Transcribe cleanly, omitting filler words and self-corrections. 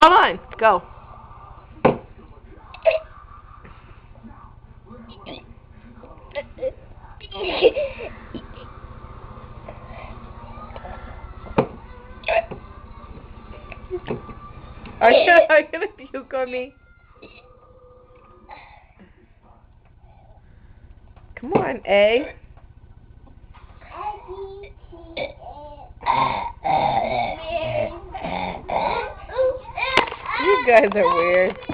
Allan, go. Are you gonna puke on me? Come on, A. You guys are weird.